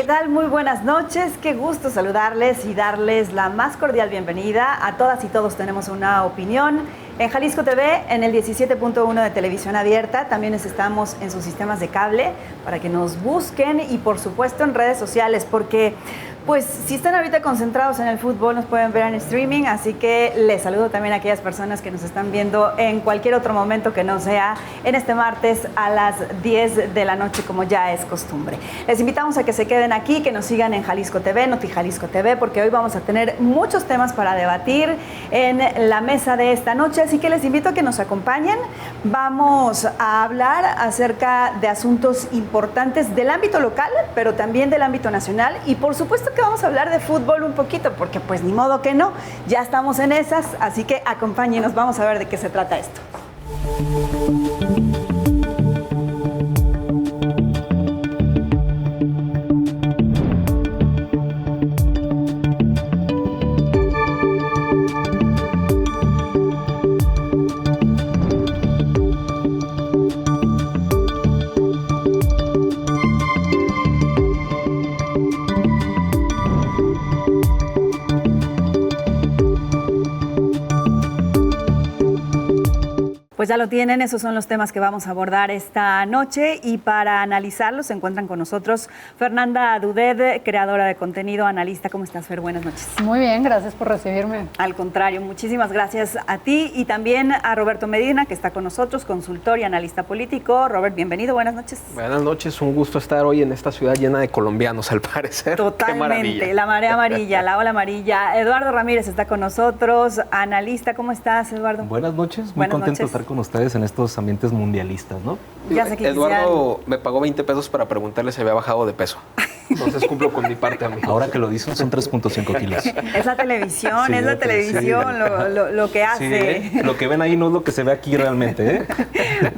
tal? Muy buenas noches, qué gusto saludarles y darles la más cordial bienvenida. A todas y todos tenemos una opinión. En Jalisco TV, en el 17.1 de televisión abierta, también estamos en sus sistemas de cable para que nos busquen y por supuesto en redes sociales, porque pues si están ahorita concentrados en el fútbol nos pueden ver en streaming, así que les saludo también a aquellas personas que nos están viendo en cualquier otro momento que no sea en este martes a las 10 de la noche como ya es costumbre. Les invitamos a que se queden aquí, que nos sigan en Jalisco TV, Noti Jalisco TV, porque hoy vamos a tener muchos temas para debatir en la mesa de esta noche, así que les invito a que nos acompañen. Vamos a hablar acerca de asuntos importantes del ámbito local, pero también del ámbito nacional y por supuesto que vamos a hablar de fútbol un poquito, porque pues ni modo que no, ya estamos en esas, así que acompáñenos, vamos a ver de qué se trata esto. Pues ya lo tienen, esos son los temas que vamos a abordar esta noche y para analizarlos se encuentran con nosotros Fernanda Dudet, creadora de contenido, analista. ¿Cómo estás, Fer? Buenas noches. Muy bien, gracias por recibirme. Al contrario, muchísimas gracias a ti y también a Roberto Medina, que está con nosotros, consultor y analista político. Robert, bienvenido, buenas noches. Buenas noches, un gusto estar hoy en esta ciudad llena de colombianos, al parecer. Totalmente, la marea amarilla, la ola amarilla. Eduardo Ramírez está con nosotros, analista. ¿Cómo estás, Eduardo? Buenas noches, muy contento de estar con ustedes en estos ambientes mundialistas, ¿no? Ya sé que Eduardo me pagó 20 pesos para preguntarle si había bajado de peso. Entonces cumplo con mi parte, amigo. Ahora que lo dicen, son 3.5 kilos. Es la televisión, sí, es la televisión sí. lo que hace. Sí, lo que ven ahí no es lo que se ve aquí realmente, ¿eh?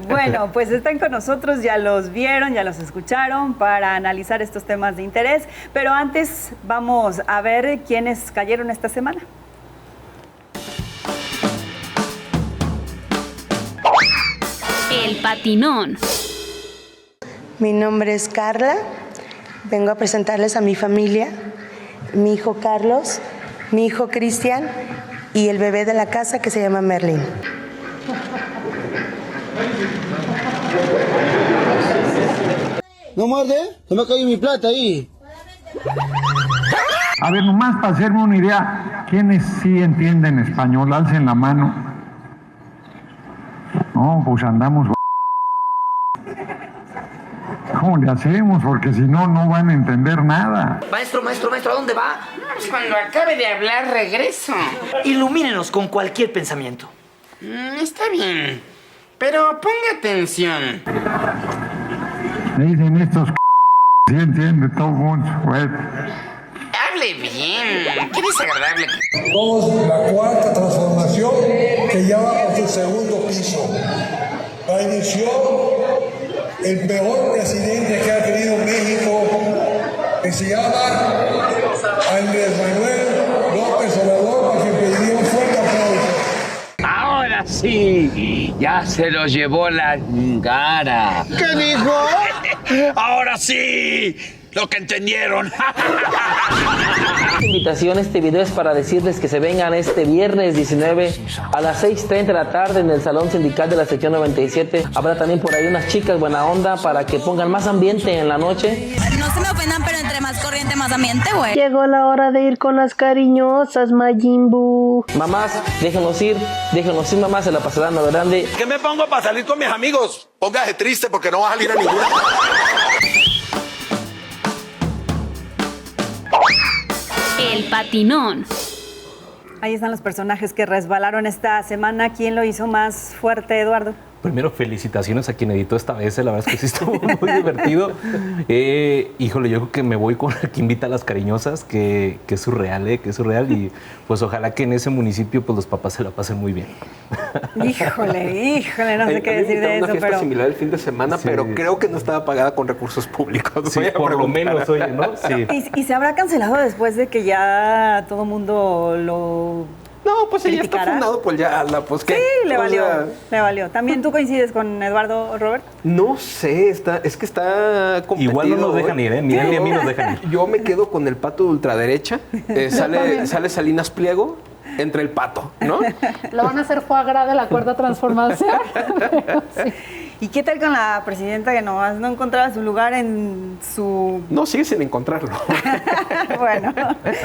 Bueno, pues están con nosotros, ya los vieron, ya los escucharon para analizar estos temas de interés. Pero antes vamos a ver quiénes cayeron esta semana. El patinón. Mi nombre es Carla, vengo a presentarles a mi familia, mi hijo Carlos, mi hijo Cristian y el bebé de la casa que se llama Merlin. ¿No muerde? Se me ha caído mi plata ahí. A ver, nomás para hacerme una idea, ¿quiénes sí entienden español? Alcen la mano. No, pues andamos. ¿Cómo le hacemos? Porque si no, no van a entender nada. Maestro, ¿a dónde va? Pues cuando acabe de hablar, regreso. Ilumínenos con cualquier pensamiento. Está bien, pero ponga atención. Me dicen estos sí entiende todo el mundo, güey. Hable bien, qué desagradable. Somos la cuarta transformación que ya va por su segundo piso. La inició el peor presidente que ha tenido México, que se llama Andrés Manuel López Obrador, a quien pediría un fuerte aplauso. Ahora sí, ya se lo llevó la cara. ¿Qué dijo? Ahora sí, lo que entendieron. Invitación, este video es para decirles que se vengan este viernes 19 a las 6:30 de la tarde en el Salón Sindical de la Sección 97. Habrá también por ahí unas chicas buena onda para que pongan más ambiente en la noche. No se me ofendan, pero entre más corriente, más ambiente, güey. Llegó la hora de ir con las cariñosas, Mayimbu. Mamás, déjenos ir, mamás, se la pasarán a lo grande. ¿Qué me pongo para salir con mis amigos? Póngase triste porque no va a salir a ninguna. El patinón. Ahí están los personajes que resbalaron esta semana. ¿Quién lo hizo más fuerte, Eduardo? Primero, felicitaciones a quien editó esta vez, la verdad es que sí estuvo muy divertido. Híjole, yo creo que me voy con la que invita a las cariñosas, que es surreal, que es surreal, y pues ojalá que en ese municipio pues los papás se la pasen muy bien. Híjole, no sé qué decir de eso, una fiesta pero... similar el fin de semana, sí. Pero creo que no estaba pagada con recursos públicos. Sí, por lo menos, oye, ¿no? Sí. ¿Y se habrá cancelado después de que ya todo mundo lo No, pues ella está criticara. fundado por ya pues ¿qué? Sí, le O valió, sea, le valió. ¿También tú coincides con Eduardo, Robert? no sé, es que está competido. Igual no nos dejan ir, ¿eh? Ni él ni a mí nos dejan ir. Yo me quedo con el pato de ultraderecha. Sale Salinas Pliego entre el pato, ¿no? Lo van a hacer foie gras de la cuarta transformación. Pero sí. ¿Y qué tal con la presidenta que nomás no encontraba su lugar en su... No, sigue sin encontrarlo. bueno,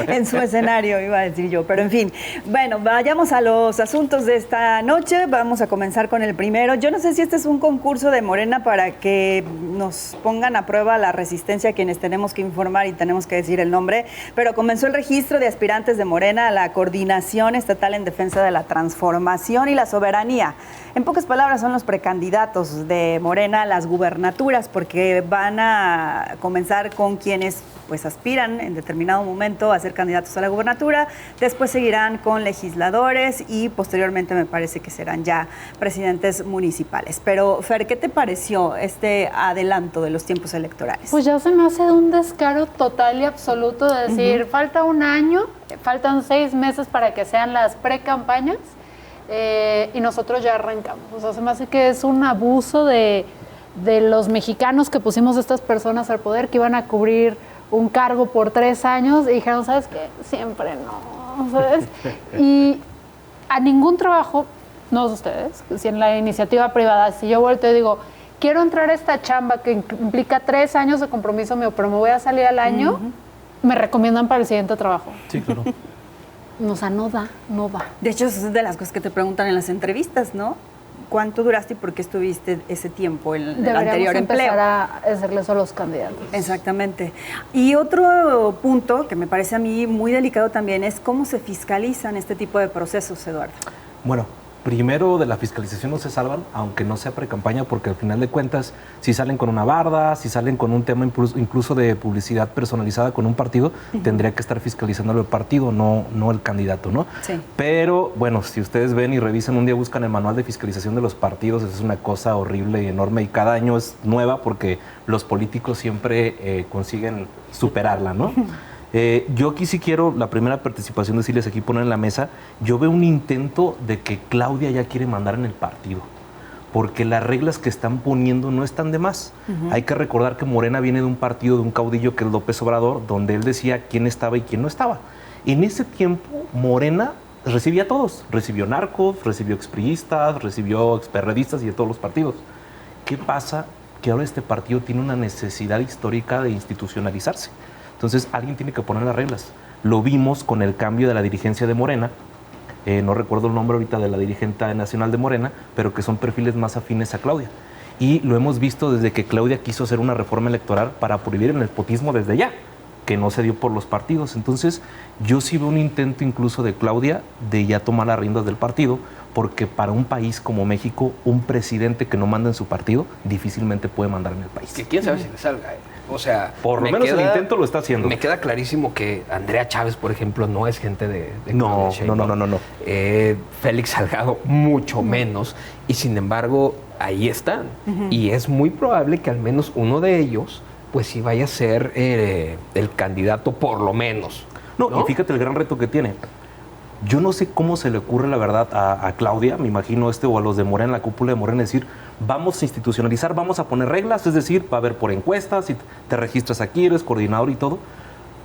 en su escenario, iba a decir yo. Pero en fin, bueno, vayamos a los asuntos de esta noche. Vamos a comenzar con el primero. Yo no sé si este es un concurso de Morena para que nos pongan a prueba la resistencia a quienes tenemos que informar y tenemos que decir el nombre, pero comenzó el registro de aspirantes de Morena a la Coordinación Estatal en Defensa de la Transformación y la Soberanía. En pocas palabras, son los precandidatos de Morena a las gubernaturas, porque van a comenzar con quienes pues aspiran en determinado momento a ser candidatos a la gubernatura, después seguirán con legisladores y posteriormente me parece que serán ya presidentes municipales. Pero Fer, ¿qué te pareció este adelanto de los tiempos electorales? Pues ya se me hace de un descaro total y absoluto de decir, falta un año, faltan 6 meses para que sean las precampañas. Y nosotros ya arrancamos. O sea, se me hace que es un abuso de los mexicanos que pusimos a estas personas al poder, que iban a cubrir un cargo por 3 años y dijeron, ¿sabes qué? Siempre no, ¿sabes? Y a ningún trabajo, no ustedes, si en la iniciativa privada, si yo vuelto y digo, quiero entrar a esta chamba que implica 3 años de compromiso mío, pero me voy a salir al año, me recomiendan para el siguiente trabajo. Sí, claro. O sea, no da. De hecho, eso es de las cosas que te preguntan en las entrevistas, ¿no? ¿Cuánto duraste y por qué estuviste ese tiempo en el anterior empleo? Empezar a hacerle eso a los candidatos. Exactamente. Y otro punto que me parece a mí muy delicado también es cómo se fiscalizan este tipo de procesos, Eduardo. Bueno, primero de la fiscalización no se salvan, aunque no sea precampaña, porque al final de cuentas, si salen con una barda, si salen con un tema incluso de publicidad personalizada con un partido, tendría que estar fiscalizándolo el partido, no el candidato, ¿no? Sí. Pero, bueno, si ustedes ven y revisan un día, buscan el manual de fiscalización de los partidos, es una cosa horrible y enorme, y cada año es nueva porque los políticos siempre consiguen superarla, ¿no? Yo aquí sí quiero, la primera participación, decirles aquí, poner en la mesa, yo veo un intento de que Claudia ya quiere mandar en el partido, porque las reglas que están poniendo no están de más. Hay que recordar que Morena viene de un partido, de un caudillo que es López Obrador, donde él decía quién estaba y quién no estaba. En ese tiempo, Morena recibía a todos, recibió narcos, recibió expriistas, recibió experredistas y de todos los partidos. ¿Qué pasa? Que ahora este partido tiene una necesidad histórica de institucionalizarse. Entonces, alguien tiene que poner las reglas. Lo vimos con el cambio de la dirigencia de Morena. No recuerdo el nombre ahorita de la dirigente nacional de Morena, pero que son perfiles más afines a Claudia. Y lo hemos visto desde que Claudia quiso hacer una reforma electoral para prohibir el nepotismo desde ya, que no se dio por los partidos. Entonces, yo sí veo un intento incluso de Claudia de ya tomar las riendas del partido, porque para un país como México, un presidente que no manda en su partido difícilmente puede mandar en el país. Que quién sabe si le salga, O sea, por lo menos el intento lo está haciendo. Me queda clarísimo que Andrea Chávez, por ejemplo, no es gente de no. Félix Salgado, mucho menos. Y sin embargo, ahí están. Y es muy probable que al menos uno de ellos, pues sí vaya a ser el candidato, por lo menos. No, y fíjate el gran reto que tiene. Yo no sé cómo se le ocurre, la verdad, a Claudia, me imagino o a los de Morena, la cúpula de Morena, decir, vamos a institucionalizar, vamos a poner reglas, es decir, va a haber por encuestas, si te registras aquí, eres coordinador y todo.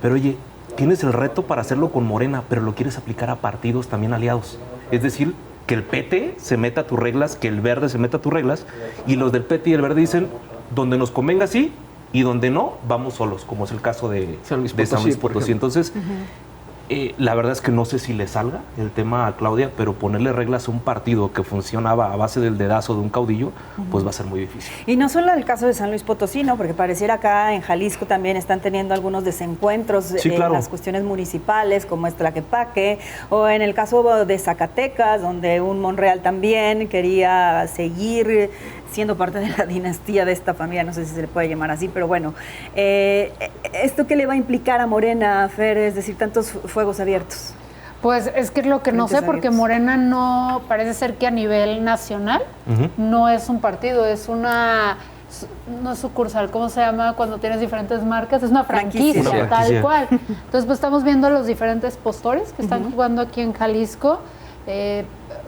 Pero oye, tienes el reto para hacerlo con Morena, pero lo quieres aplicar a partidos también aliados. Es decir, que el PT se meta a tus reglas, que el Verde se meta a tus reglas, y los del PT y el Verde dicen, donde nos convenga sí, y donde no, vamos solos, como es el caso de San Luis Potosí. Entonces, la verdad es que no sé si le salga el tema a Claudia, pero ponerle reglas a un partido que funcionaba a base del dedazo de un caudillo, pues va a ser muy difícil. Y no solo el caso de San Luis Potosí, ¿no? Porque pareciera acá en Jalisco también están teniendo algunos desencuentros en las cuestiones municipales, como es Tlaquepaque, o en el caso de Zacatecas, donde un Monreal también quería seguir siendo parte de la dinastía de esta familia, no sé si se le puede llamar así, pero bueno, ¿esto qué le va a implicar a Morena, Fer? Es decir, tantos fuegos abiertos. Pues es que es lo que no sé, porque Morena no, parece ser que a nivel nacional no es un partido, es no es sucursal, ¿cómo se llama cuando tienes diferentes marcas? Es una franquicia, Una tal franquicia. cual. Entonces, pues estamos viendo los diferentes postores que están jugando aquí en Jalisco.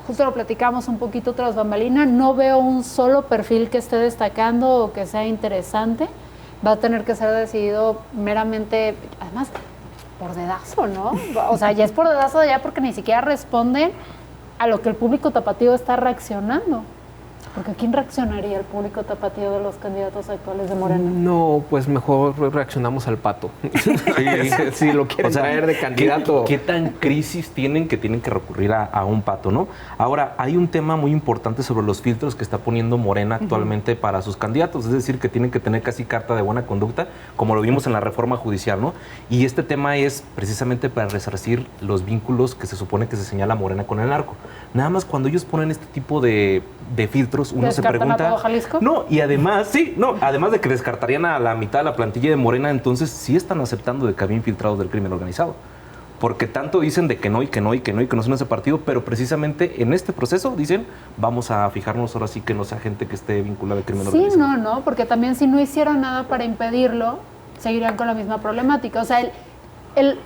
Justo lo platicamos un poquito tras bambalina. No veo un solo perfil que esté destacando o que sea interesante. Va a tener que ser decidido meramente, además, por dedazo, ¿no? O sea, ya es por dedazo ya porque ni siquiera responden a lo que el público tapatío está reaccionando. Porque ¿quién reaccionaría el público tapatío de los candidatos actuales de Morena? No, pues mejor reaccionamos al pato. Si lo quieren traer de candidato. ¿Qué tan crisis tienen que recurrir a un pato, no? Ahora, hay un tema muy importante sobre los filtros que está poniendo Morena actualmente para sus candidatos. Es decir, que tienen que tener casi carta de buena conducta, como lo vimos en la reforma judicial, ¿no? Y este tema es precisamente para resarcir los vínculos que se supone que se señala Morena con el narco. Nada más cuando ellos ponen este tipo de filtros, uno se pregunta... ¿Descartan a todo Jalisco? No, y además, además de que descartarían a la mitad de la plantilla de Morena, entonces sí están aceptando de que había infiltrados del crimen organizado. Porque tanto dicen de que no son ese partido, pero precisamente en este proceso dicen, vamos a fijarnos ahora sí que no sea gente que esté vinculada al crimen organizado. Sí, no, porque también si no hicieran nada para impedirlo, seguirían con la misma problemática. O sea, el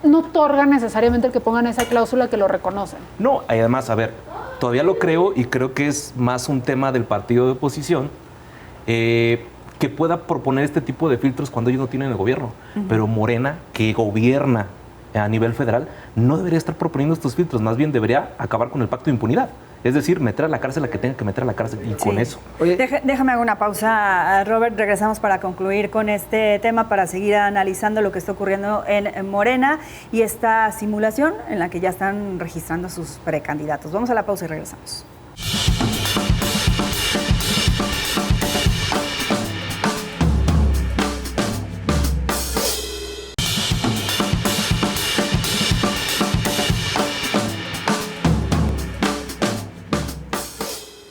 no otorga necesariamente el que pongan esa cláusula que lo reconocen. No, además, a ver, todavía lo creo y creo que es más un tema del partido de oposición que pueda proponer este tipo de filtros cuando ellos no tienen el gobierno. Pero Morena, que gobierna a nivel federal, no debería estar proponiendo estos filtros, más bien debería acabar con el pacto de impunidad. Es decir, meter a la cárcel a que tenga que meter a la cárcel y con eso. Oye, déjame hacer una pausa, Robert. Regresamos para concluir con este tema, para seguir analizando lo que está ocurriendo en Morena y esta simulación en la que ya están registrando sus precandidatos. Vamos a la pausa y regresamos.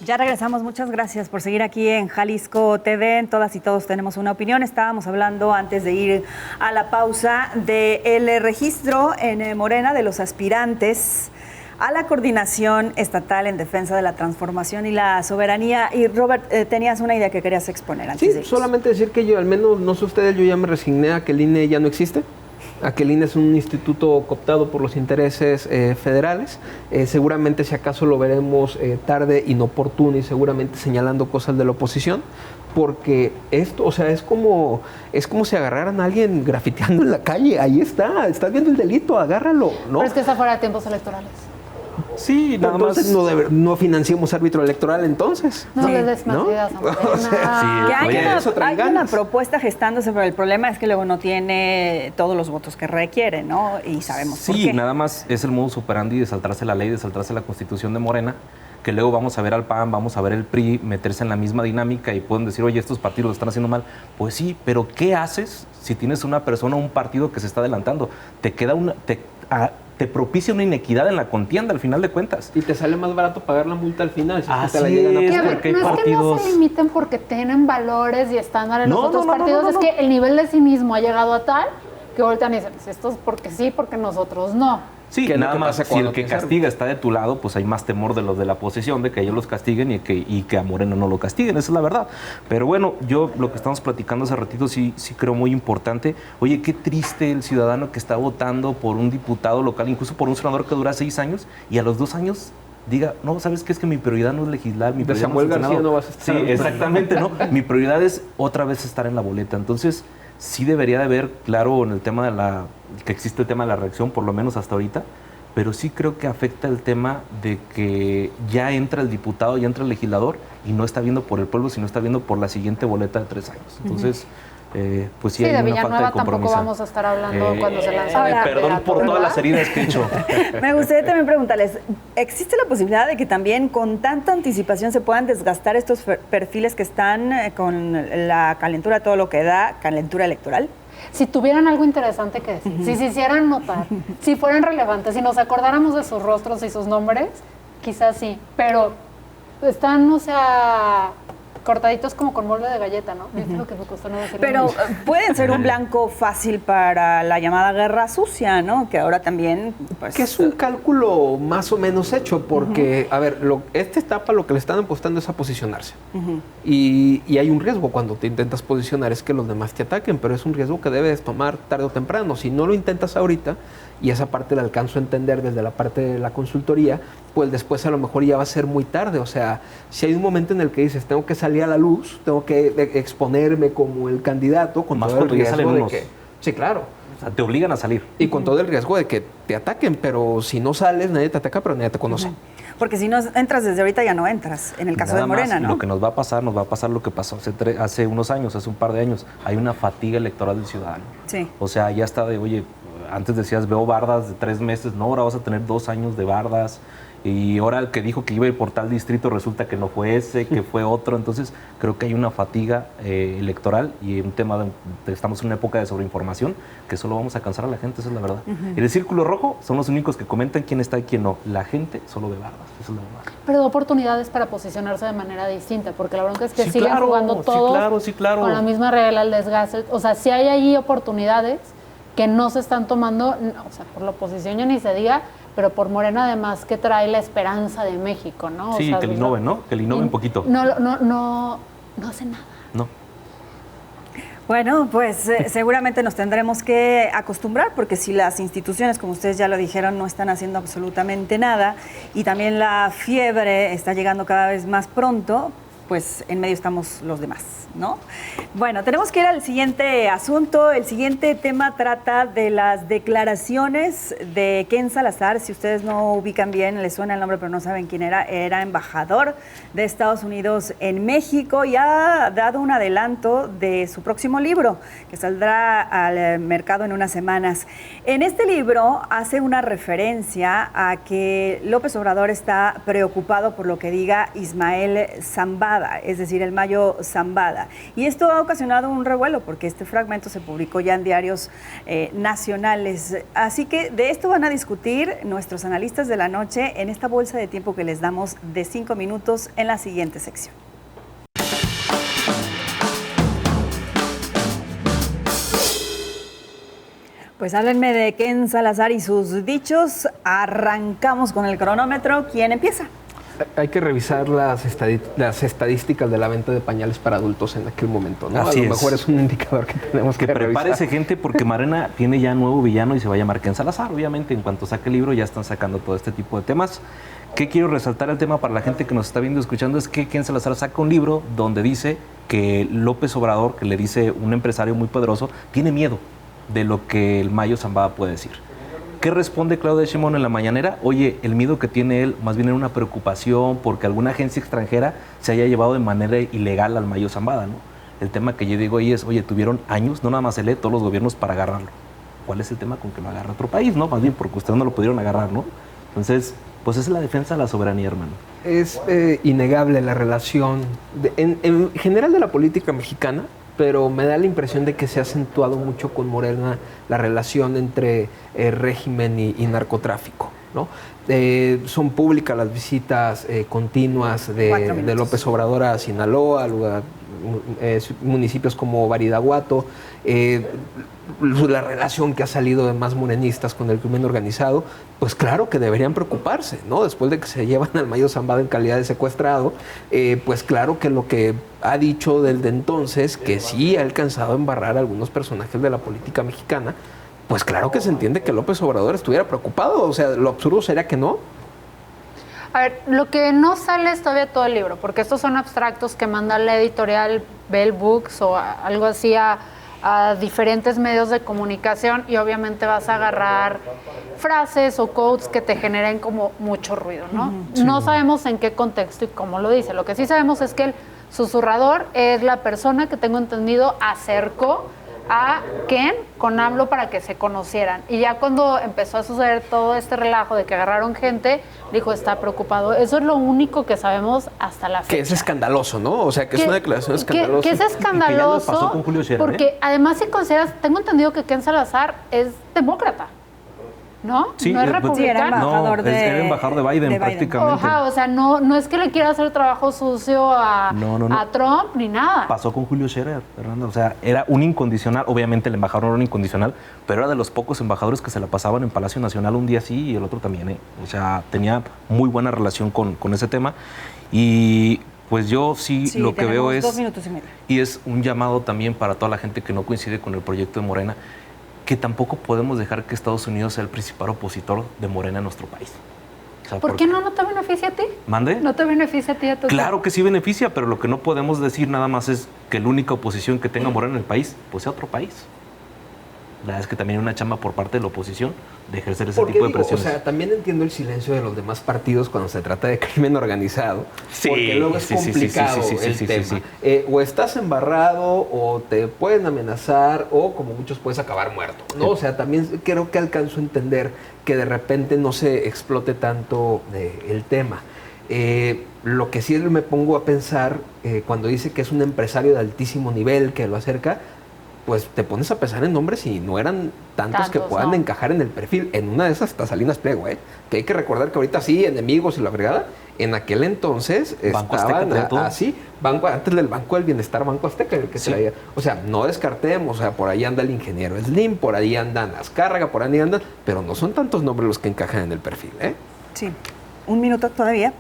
Ya regresamos, muchas gracias por seguir aquí en Jalisco TV. En Todas y Todos tenemos una opinión. Estábamos hablando antes de ir a la pausa del registro en Morena de los aspirantes a la Coordinación Estatal en Defensa de la Transformación y la Soberanía. Y Robert, tenías una idea que querías exponer antes de irnos. Solamente decir que yo, al menos, no sé ustedes, yo ya me resigné a que el INE ya no existe. A que el INE es un instituto cooptado por los intereses federales. Seguramente, si acaso, lo veremos tarde, inoportuno y seguramente señalando cosas de la oposición, porque esto, o sea, es como si agarraran a alguien grafiteando en la calle. Ahí está, estás viendo el delito, agárralo, ¿no? Pero es que está fuera de tiempos electorales. Sí, nada más no financiemos árbitro electoral entonces. No le des más ideas a Morena. O sea, hay una propuesta gestándose, pero el problema es que luego no tiene todos los votos que requiere, ¿no? Y sabemos por qué. Sí, nada más es el modus operandi de saltarse la ley, de saltarse la Constitución de Morena, que luego vamos a ver al PAN, vamos a ver el PRI meterse en la misma dinámica y pueden decir, oye, estos partidos lo están haciendo mal. Pues sí, pero ¿qué haces si tienes una persona o un partido que se está adelantando? Te propicia una inequidad en la contienda al final de cuentas. Y te sale más barato pagar la multa al final. Si Así te la llegan a es, pagar. porque hay no es que no partidos... se limiten porque tienen valores y estándares los No, otros no, no, partidos, no, no, es que el nivel de cinismo ha llegado a tal que voltean y dicen, pues esto es porque sí, porque nosotros no. Sí, que nada no más, pasa si el cuando que te castiga está de tu lado, pues hay más temor de los de la oposición, de que ellos los castiguen y que a Morena no lo castiguen, esa es la verdad. Pero bueno, yo lo que estamos platicando hace ratito sí creo muy importante. Oye, qué triste el ciudadano que está votando por un diputado local, incluso por un senador que dura 6 años, y a los 2 años diga, no, ¿sabes qué? Es que mi prioridad no es legislar, mi prioridad Samuel no es el García Senado. no vas a estar. Sí, exactamente, ¿no? Mi prioridad es otra vez estar en la boleta. Entonces, sí debería de haber, claro, en el tema que existe el tema de la reacción, por lo menos hasta ahorita, pero sí creo que afecta el tema de que ya entra el diputado, ya entra el legislador y no está viendo por el pueblo, sino está viendo por la siguiente boleta de 3 años. Entonces, pues sí, hay de una falta de Villanueva compromiso. tampoco vamos a estar hablando cuando se lanza. Perdón por todas las heridas que he hecho. Me gustaría también preguntarles, ¿existe la posibilidad de que también con tanta anticipación se puedan desgastar estos perfiles que están con la calentura, todo lo que da, calentura electoral? Si tuvieran algo interesante que decir, si se hicieran notar, si fueran relevantes, si nos acordáramos de sus rostros y sus nombres, quizás sí, pero están, o sea, cortaditos como con molde de galleta, ¿no? ¿Viste lo que me costó no decirlo? Pero pueden ser un blanco fácil para la llamada guerra sucia, ¿no? Que ahora también... Pues, que es un cálculo más o menos hecho, porque, a ver, esta etapa lo que le están apostando es a posicionarse. Y hay un riesgo cuando te intentas posicionar, es que los demás te ataquen, pero es un riesgo que debes tomar tarde o temprano. Si no lo intentas ahorita, y esa parte la alcanzo a entender desde la parte de la consultoría, pues después a lo mejor ya va a ser muy tarde. O sea, si hay un momento en el que dices, tengo que salir a la luz, tengo que exponerme como el candidato, con todo el riesgo de que... Sí, claro. O sea, te obligan a salir. Y con todo el riesgo de que te ataquen, pero si no sales, nadie te ataca, pero nadie te conoce. Porque si no entras desde ahorita, ya no entras, en el caso de Morena, ¿no? Lo que nos va a pasar lo que pasó hace unos años, hace un par de años. Hay una fatiga electoral del ciudadano. Sí. O sea, ya está de, oye, antes decías, veo bardas de 3 meses, no, ahora vas a tener 2 años de bardas. Y ahora el que dijo que iba a ir por tal distrito resulta que no fue ese, que fue otro. Entonces, creo que hay una fatiga electoral y un tema estamos en una época de sobreinformación que solo vamos a cansar a la gente, esa es la verdad. En el círculo rojo son los únicos que comentan quién está y quién no. La gente solo ve bardas, esa es la verdad. Pero oportunidades para posicionarse de manera distinta, porque la bronca es que siguen jugando todos con la misma regla, el desgaste. O sea, si hay ahí oportunidades que no se están tomando, o sea, por la oposición ya ni se diga, pero por Morena además que trae la esperanza de México, ¿no? Sí, o sea, que le innoven, ¿no? Que le innoven poquito. No hace nada. No. Bueno, pues seguramente nos tendremos que acostumbrar, porque si las instituciones, como ustedes ya lo dijeron, no están haciendo absolutamente nada y también la fiebre está llegando cada vez más pronto, pues en medio estamos los demás, ¿no? Bueno, tenemos que ir al siguiente asunto. El siguiente tema trata de las declaraciones de Ken Salazar. Si ustedes no ubican bien, les suena el nombre, pero no saben quién era embajador de Estados Unidos en México y ha dado un adelanto de su próximo libro, que saldrá al mercado en unas semanas. En este libro hace una referencia a que López Obrador está preocupado por lo que diga Ismael Zambada, es decir, el Mayo Zambada. Y esto ha ocasionado un revuelo porque este fragmento se publicó ya en diarios nacionales. Así que de esto van a discutir nuestros analistas de la noche en esta bolsa de tiempo que les damos de 5 minutos en la siguiente sección. Pues háblenme de Ken Salazar y sus dichos. Arrancamos con el cronómetro. ¿Quién empieza? Hay que revisar las estadísticas de la venta de pañales para adultos en aquel momento, ¿no? Así a lo mejor es un indicador que tenemos que prepárese, revisar. gente, porque Morena tiene ya nuevo villano y se va a llamar Ken Salazar. Obviamente, en cuanto saque el libro, ya están sacando todo este tipo de temas. ¿Qué quiero resaltar el tema para la gente que nos está viendo y escuchando? Es que Ken Salazar saca un libro donde dice que López Obrador, que le dice un empresario muy poderoso, tiene miedo de lo que el Mayo Zambada puede decir. ¿Qué responde Claudia Sheinbaum en la mañanera? Oye, el miedo que tiene él más bien era una preocupación porque alguna agencia extranjera se haya llevado de manera ilegal al Mayo Zambada, ¿no? El tema que yo digo ahí es, oye, tuvieron años, no nada más él, todos los gobiernos para agarrarlo. ¿Cuál es el tema con que lo agarra otro país, no? Más bien porque ustedes no lo pudieron agarrar, ¿no? Entonces, pues esa es la defensa de la soberanía, hermano. Es innegable la relación, en general de la política mexicana, pero me da la impresión de que se ha acentuado mucho con Morena la relación entre régimen y narcotráfico, ¿no? Son públicas las visitas continuas de López Obrador a Sinaloa, municipios como Badiraguato, la relación que ha salido de más morenistas con el crimen organizado, pues claro que deberían preocuparse, ¿no? Después de que se llevan al Mayo Zambada en calidad de secuestrado, pues claro que lo que ha dicho desde entonces, que sí ha alcanzado a embarrar a algunos personajes de la política mexicana, pues claro que se entiende que López Obrador estuviera preocupado. O sea, lo absurdo sería que no. A ver, lo que no sale es todavía todo el libro, porque estos son abstractos que manda la editorial Bell Books o algo así a diferentes medios de comunicación y obviamente vas a agarrar frases o quotes que te generen como mucho ruido, ¿no? Sí. No sabemos en qué contexto y cómo lo dice. Lo que sí sabemos es que el susurrador es la persona que tengo entendido acercó a Ken con AMLO para que se conocieran. Y ya cuando empezó a suceder todo este relajo de que agarraron gente, dijo, está preocupado. Eso es lo único que sabemos hasta la fecha. Que es escandaloso, ¿no? O sea, que es una declaración escandalosa. Que es escandaloso, pasó con Julio Scherer, porque además si consideras, tengo entendido que Ken Salazar es demócrata, ¿no? Sí, no es republicano. era embajador era embajador de Biden, prácticamente. Oja, o sea, no es que le quiera hacer trabajo sucio a Trump ni nada. Pasó con Julio Scherer, Fernanda. O sea, era un incondicional. Obviamente el embajador no era un incondicional, pero era de los pocos embajadores que se la pasaban en Palacio Nacional un día sí y el otro también. O sea, tenía muy buena relación con ese tema. Y pues yo sí lo que veo es... 2 minutos y medio. Y es un llamado también para toda la gente que no coincide con el proyecto de Morena, que tampoco podemos dejar que Estados Unidos sea el principal opositor de Morena en nuestro país. O sea, ¿Por qué no te beneficia a ti? ¿Mande? ¿No te beneficia a ti? Claro que sí beneficia, pero lo que no podemos decir nada más es que la única oposición que tenga Morena en el país, pues sea otro país. La verdad es que también hay una chamba por parte de la oposición de ejercer ese tipo de presiones. O sea, también entiendo el silencio de los demás partidos cuando se trata de crimen organizado, porque luego es complicado el tema. O estás embarrado, o te pueden amenazar, o como muchos puedes acabar muerto, ¿no? O sea, también creo que alcanzo a entender que de repente no se explote tanto el tema. Lo que sí me pongo a pensar cuando dice que es un empresario de altísimo nivel que lo acerca, pues te pones a pensar en nombres y no eran tantos que puedan encajar en el perfil. En una de esas está Salinas Pliego, que hay que recordar que ahorita sí, enemigos y la fregada, en aquel entonces Banco estaban Azteca, así, antes del Banco del Bienestar, Banco Azteca, el que traía. O sea, no descartemos, o sea, por ahí anda el ingeniero Slim, por ahí andan Azcárraga, por ahí andan, pero no son tantos nombres los que encajan en el perfil, Sí. 1 minuto todavía.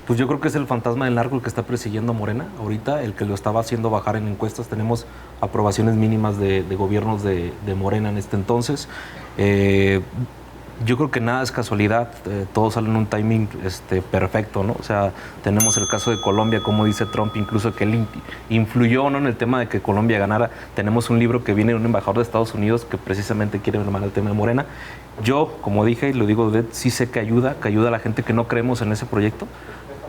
Pues yo creo que es el fantasma del narco el que está persiguiendo a Morena ahorita, el que lo estaba haciendo bajar en encuestas. Tenemos aprobaciones mínimas de gobiernos de Morena en este entonces. Yo creo que nada es casualidad, todo sale en un timing perfecto, ¿no? O sea, tenemos el caso de Colombia, como dice Trump, incluso que él influyó, ¿no?, en el tema de que Colombia ganara. Tenemos un libro que viene de un embajador de Estados Unidos que precisamente quiere armar el tema de Morena. Yo, como dije y lo digo, sí sé que ayuda a la gente que no creemos en ese proyecto,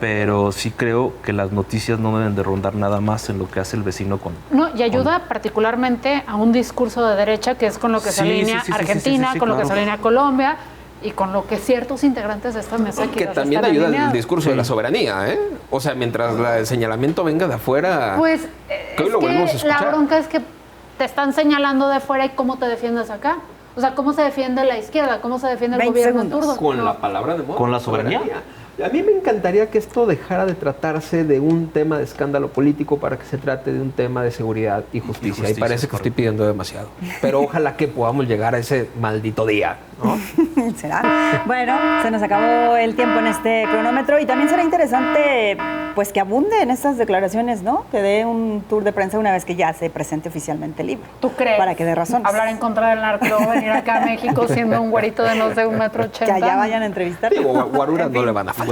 pero sí creo que las noticias no deben de rondar nada más en lo que hace el vecino con... No, y ayuda particularmente a un discurso de derecha que es con lo que se alinea Argentina, con lo que se alinea Colombia y con lo que ciertos integrantes de esta mesa que también ayuda el discurso de la soberanía, O sea, mientras el señalamiento venga de afuera, pues que hoy lo volvemos a escuchar. La bronca es que te están señalando de fuera y cómo te defiendes acá. O sea, ¿cómo se defiende la izquierda? ¿Cómo se defiende el gobierno turno? Con la palabra de moda. Con la soberanía. A mí me encantaría que esto dejara de tratarse de un tema de escándalo político para que se trate de un tema de seguridad y justicia. Y parece que estoy pidiendo demasiado. Pero ojalá que podamos llegar a ese maldito día, ¿no? Será. Bueno, se nos acabó el tiempo en este cronómetro y también será interesante pues que abunde en estas declaraciones, ¿no? Que dé un tour de prensa una vez que ya se presente oficialmente el libro. ¿Tú crees? Para que dé razón. Hablar en contra del narco, venir acá a México siendo un güerito de no sé, 1,80 metros. Que allá vayan a entrevistar. Digo, guaruras no le van a faltar.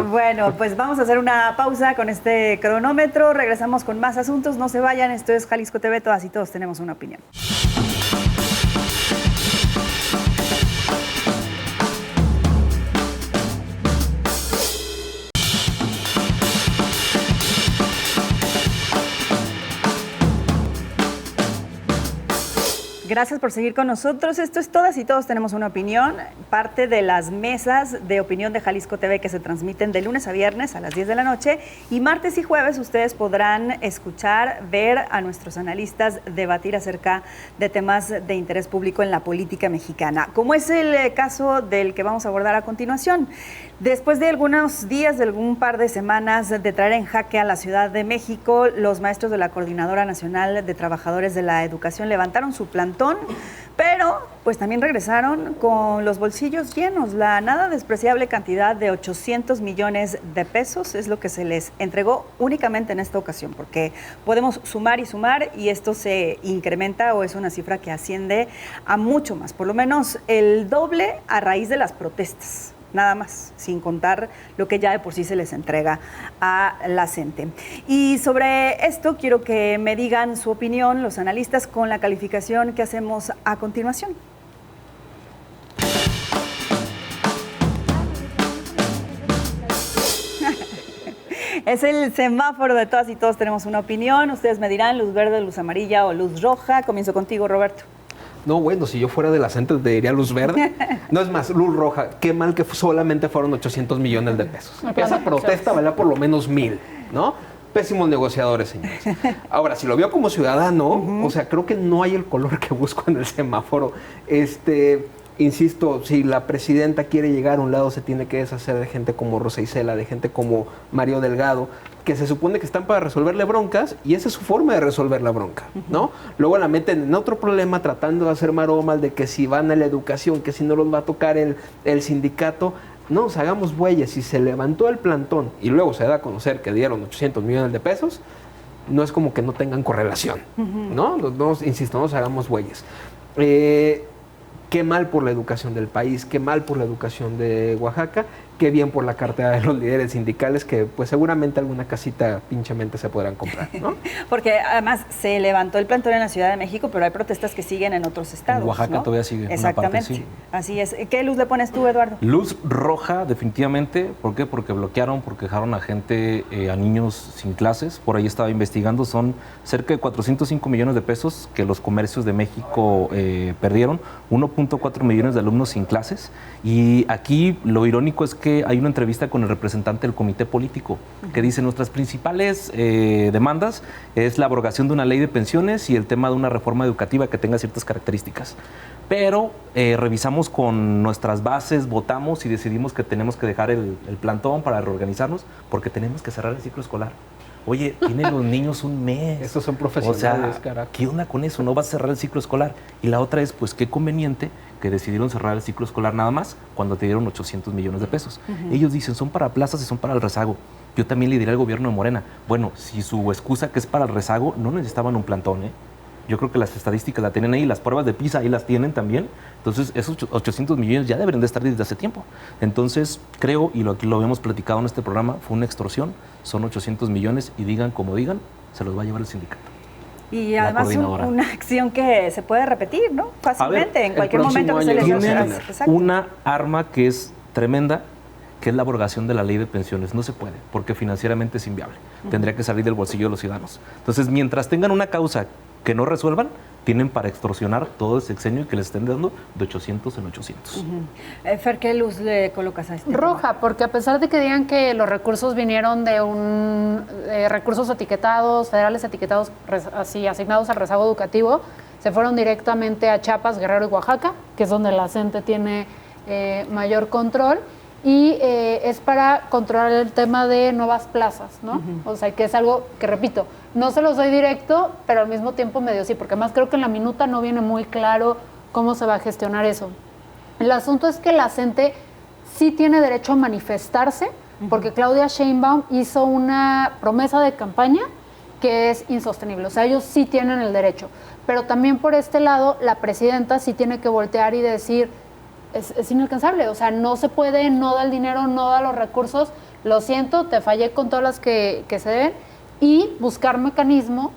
Bueno, pues vamos a hacer una pausa con este cronómetro. Regresamos con más asuntos. No se vayan. Esto es Jalisco TV. Todas y todos tenemos una opinión. Gracias por seguir con nosotros. Esto es Todas y Todos tenemos una opinión, parte de las mesas de opinión de Jalisco TV que se transmiten de lunes a viernes a las 10 de la noche y martes y jueves ustedes podrán escuchar, ver a nuestros analistas debatir acerca de temas de interés público en la política mexicana, como es el caso del que vamos a abordar a continuación. Después de algunos días, de algún par de semanas de traer en jaque a la Ciudad de México, los maestros de la Coordinadora Nacional de Trabajadores de la Educación levantaron su plantón, pero pues también regresaron con los bolsillos llenos. La nada despreciable cantidad de 800 millones de pesos es lo que se les entregó únicamente en esta ocasión, porque podemos sumar y esto se incrementa o es una cifra que asciende a mucho más, por lo menos el doble a raíz de las protestas. Nada más, sin contar lo que ya de por sí se les entrega a la CENTE. Y sobre esto quiero que me digan su opinión los analistas con la calificación que hacemos a continuación. Es el semáforo de Todas y Todos tenemos una opinión. Ustedes me dirán luz verde, luz amarilla o luz roja. Comienzo contigo, Roberto. No, bueno, si yo fuera de la CENTE te diría luz verde. No, es más, luz roja. Qué mal que solamente fueron 800 millones de pesos. Esa protesta valía por lo menos 1,000, ¿no? Pésimos negociadores, señores. Ahora, si lo veo como ciudadano, o sea, creo que no hay el color que busco en el semáforo. Insisto, si la presidenta quiere llegar a un lado, se tiene que deshacer de gente como Rosa Isela, de gente como Mario Delgado, que se supone que están para resolverle broncas, y esa es su forma de resolver la bronca, ¿no? Luego la meten en otro problema tratando de hacer maromas de que si van a la educación, que si no los va a tocar el sindicato. No, hagamos bueyes. Si se levantó el plantón y luego se da a conocer que dieron 800 millones de pesos, no es como que no tengan correlación, ¿no? Insisto, nos hagamos bueyes. Qué mal por la educación del país, qué mal por la educación de Oaxaca, qué bien por la cartera de los líderes sindicales, que pues seguramente alguna casita pinchemente se podrán comprar, ¿no? Porque además se levantó el plantón en la Ciudad de México, pero hay protestas que siguen en otros estados. En Oaxaca, ¿no? Todavía sigue. Exactamente. Una parte, sí. Así es. ¿Qué luz le pones tú, Eduardo? Luz roja, definitivamente. ¿Por qué? Porque bloquearon, porque dejaron a gente, a niños sin clases. Por ahí estaba investigando, son cerca de 405 millones de pesos que los comercios de México perdieron, 1.4 millones de alumnos sin clases. Y aquí lo irónico es que hay una entrevista con el representante del comité político que dice: nuestras principales demandas es la abrogación de una ley de pensiones y el tema de una reforma educativa que tenga ciertas características. Pero revisamos con nuestras bases, votamos y decidimos que tenemos que dejar el plantón para reorganizarnos porque tenemos que cerrar el ciclo escolar. Oye, tienen los niños un mes. Estos son profesionales, o sea, carajo. ¿Qué onda con eso? No vas a cerrar el ciclo escolar. Y la otra es, pues, qué conveniente que decidieron cerrar el ciclo escolar nada más cuando te dieron 800 millones de pesos. Ellos dicen, son para plazas y son para el rezago. Yo también le diré al gobierno de Morena, bueno, si su excusa que es para el rezago, no necesitaban un plantón, ¿eh? Yo creo que las estadísticas la tienen ahí, las pruebas de PISA ahí las tienen también. Entonces, esos 800 millones ya deberían de estar desde hace tiempo. Entonces, creo, y aquí lo habíamos platicado en este programa, fue una extorsión, son 800 millones y digan como digan, se los va a llevar el sindicato. Y además una acción que se puede repetir, ¿no? Fácilmente, en cualquier momento que se les tienen una arma que es tremenda, que es la abrogación de la ley de pensiones. No se puede, porque financieramente es inviable. Tendría que salir del bolsillo de los ciudadanos. Entonces, mientras tengan una causa que no resuelvan, tienen para extorsionar todo el sexenio y que les estén dando de 800 en 800. Fer, ¿qué luz le colocas a este roja, tema? Porque a pesar de que digan que los recursos vinieron de recursos etiquetados, federales etiquetados, así asignados al rezago educativo, se fueron directamente a Chiapas, Guerrero y Oaxaca, que es donde la CENTE tiene mayor control. Y es para controlar el tema de nuevas plazas, ¿no? O sea, que es algo que, repito, no se los doy directo, pero al mismo tiempo medio sí, porque además creo que en la minuta no viene muy claro cómo se va a gestionar eso. El asunto es que la CENTE sí tiene derecho a manifestarse, porque Claudia Sheinbaum hizo una promesa de campaña que es insostenible. O sea, ellos sí tienen el derecho. Pero también por este lado, la presidenta sí tiene que voltear y decir, es inalcanzable, o sea, no se puede, no da el dinero, no da los recursos, lo siento, te fallé con todas las que se deben, y buscar mecanismos